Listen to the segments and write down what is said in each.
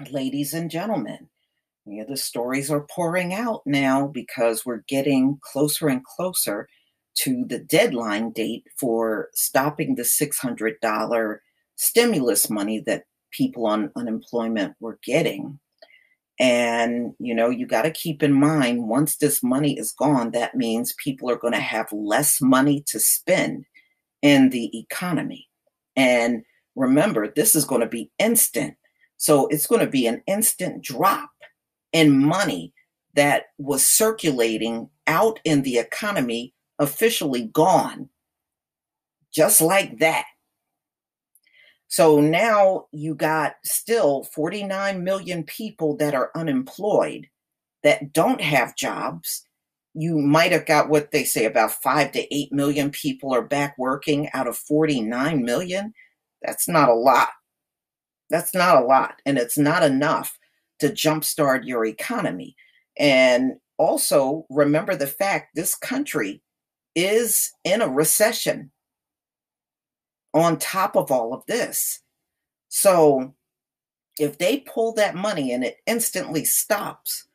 Ladies and gentlemen, the stories are pouring out now because we're getting closer and closer to the deadline date for stopping the $600 stimulus money that people on unemployment were getting. And, you got to keep in mind, once this money is gone, that means people are going to have less money to spend in the economy. And remember, this is going to be instant. So it's going to be an instant drop in money that was circulating out in the economy, officially gone, just like that. So now you got still 49 million people that are unemployed, that don't have jobs. You might have got what they say about 5 to 8 million people are back working out of 49 million. That's not a lot. That's not a lot. And it's not enough to jumpstart your economy. And also remember the fact this country is in a recession on top of all of this. So if they pull that money and it instantly stops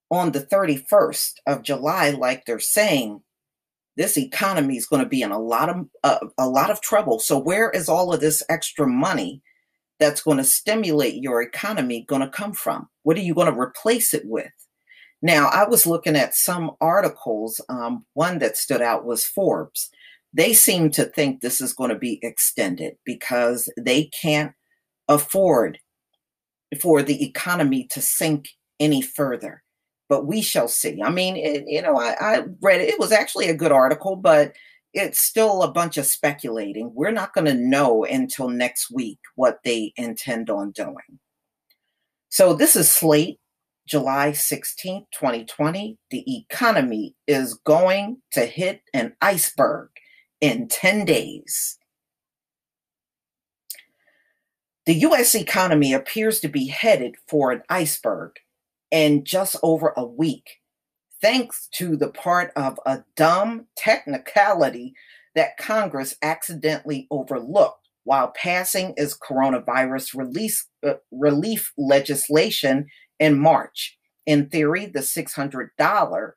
on the 31st of July, like they're saying, this economy is going to be in a lot of trouble. So where is all of this extra money that's going to stimulate your economy going to come from? What are you going to replace it with? Now, I was looking at some articles. One that stood out was Forbes. They seem to think this is going to be extended because they can't afford for the economy to sink any further. But we shall see. I mean, I read it. It was actually a good article, but it's still a bunch of speculating. We're not going to know until next week what they intend on doing. So this is Slate, July 16th, 2020. The economy is going to hit an iceberg in 10 days. The U.S. economy appears to be headed for an iceberg in just over a week, thanks to the part of a dumb technicality that Congress accidentally overlooked while passing its coronavirus relief legislation in March. In theory, the $600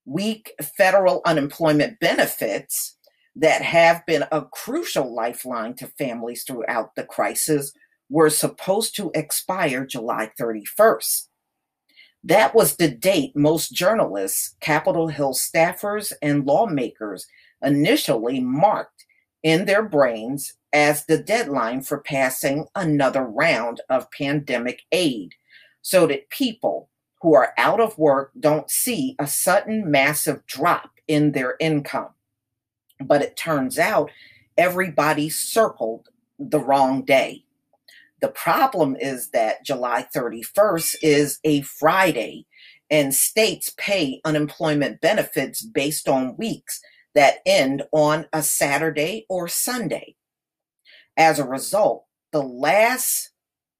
week federal unemployment benefits that have been a crucial lifeline to families throughout the crisis were supposed to expire July 31st. That was the date most journalists, Capitol Hill staffers, and lawmakers initially marked in their brains as the deadline for passing another round of pandemic aid, so that people who are out of work don't see a sudden massive drop in their income. But it turns out everybody circled the wrong day. The problem is that July 31st is a Friday, and states pay unemployment benefits based on weeks that end on a Saturday or Sunday. As a result, the last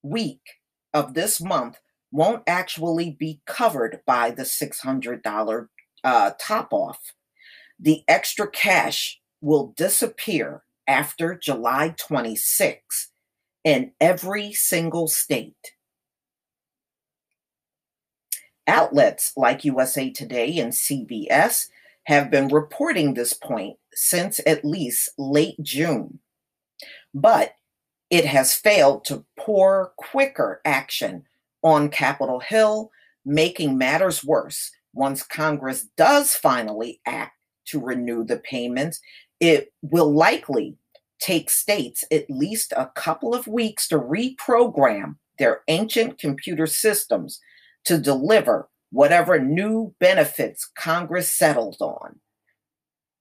week of this month won't actually be covered by the $600 top off. The extra cash will disappear after July 26th. In every single state. Outlets like USA Today and CBS have been reporting this point since at least late June. But it has failed to pour quicker action on Capitol Hill, making matters worse. Once Congress does finally act to renew the payments, it will likely take states at least a couple of weeks to reprogram their ancient computer systems to deliver whatever new benefits Congress settled on.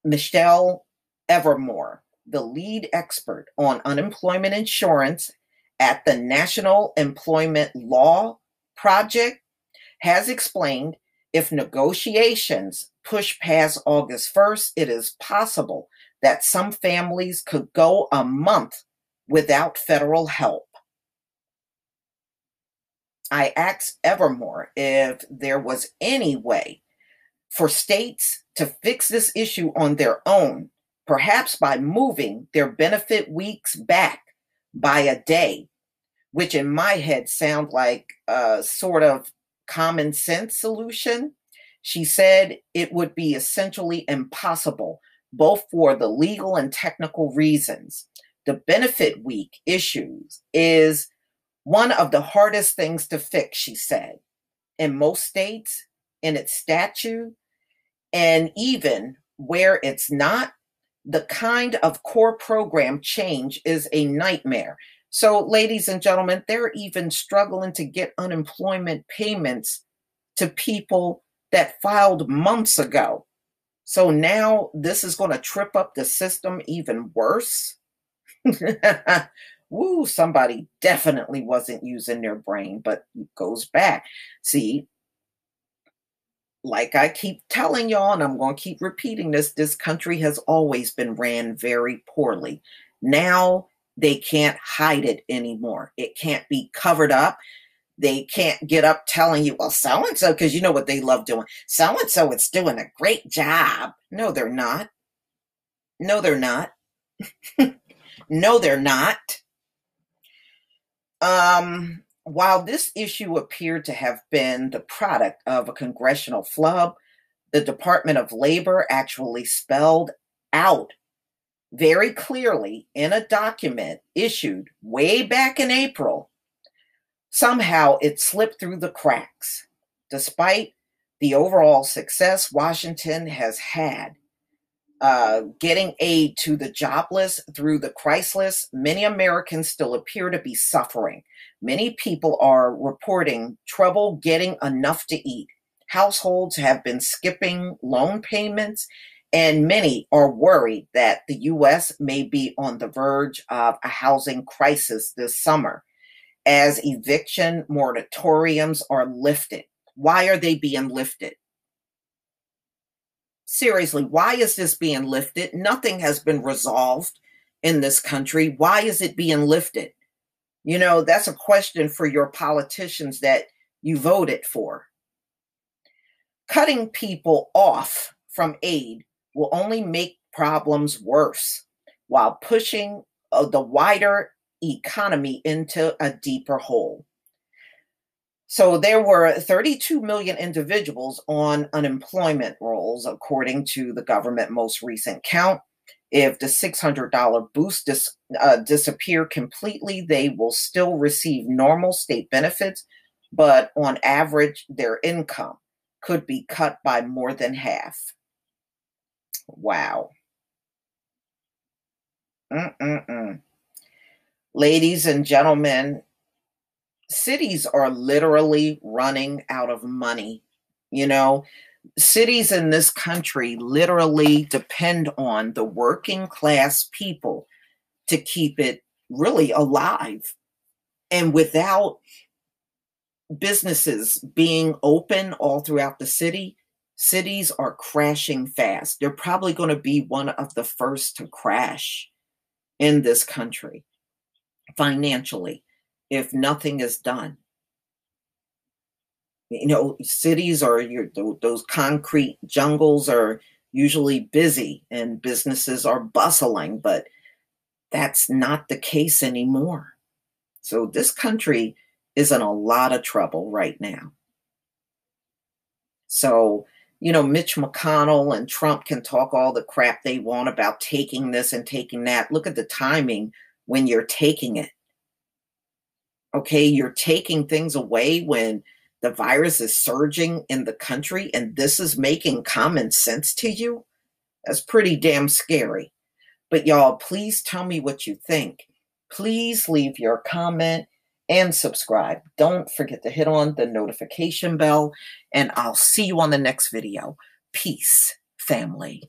Michelle Evermore, the lead expert on unemployment insurance at the National Employment Law Project, has explained if negotiations push past August 1st, it is possible that some families could go a month without federal help. I asked Evermore if there was any way for states to fix this issue on their own, perhaps by moving their benefit weeks back by a day. which in my head sound like a sort of common sense solution. She said it would be essentially impossible, both for the legal and technical reasons. The benefit week issues is one of the hardest things to fix, she said. In most states, in its statute, and even where it's not, the kind of core program change is a nightmare. So, ladies and gentlemen, they're even struggling to get unemployment payments to people that filed months ago. So now this is going to trip up the system even worse. Woo, somebody definitely wasn't using their brain, but it goes back. See, like I keep telling y'all, and I'm going to keep repeating this country has always been ran very poorly. Now they can't hide it anymore. It can't be covered up. They can't get up telling you, well, so-and-so, because you know what they love doing. So-and-so is doing a great job. No, they're not. No, they're not. No, they're not. While this issue appeared to have been the product of a congressional flub, the Department of Labor actually spelled out very clearly in a document issued way back in April. Somehow it slipped through the cracks. Despite the overall success Washington has had getting aid to the jobless through the crisis, many Americans still appear to be suffering. Many people are reporting trouble getting enough to eat. Households have been skipping loan payments, and many are worried that the U.S. may be on the verge of a housing crisis this summer as eviction moratoriums are lifted. Why are they being lifted? Seriously, why is this being lifted? Nothing has been resolved in this country. Why is it being lifted? You know, that's a question for your politicians that you voted for. Cutting people off from aid will only make problems worse while pushing the wider economy into a deeper hole. So there were 32 million individuals on unemployment rolls, according to the government most recent count. If the $600 boost disappear completely, they will still receive normal state benefits, but on average, their income could be cut by more than half. Wow. Ladies and gentlemen, cities are literally running out of money. You know, cities in this country literally depend on the working class people to keep it really alive. And without businesses being open all throughout the city, cities are crashing fast. They're probably going to be one of the first to crash in this country financially if nothing is done. You know, cities are those concrete jungles are usually busy and businesses are bustling, but that's not the case anymore. So this country is in a lot of trouble right now. So, you know, Mitch McConnell and Trump can talk all the crap they want about taking this and taking that. Look at the timing when you're taking it. Okay, you're taking things away when the virus is surging in the country, and this is making common sense to you? That's pretty damn scary. But y'all, please tell me what you think. Please leave your comment and subscribe. Don't forget to hit on the notification bell, and I'll see you on the next video. Peace, family.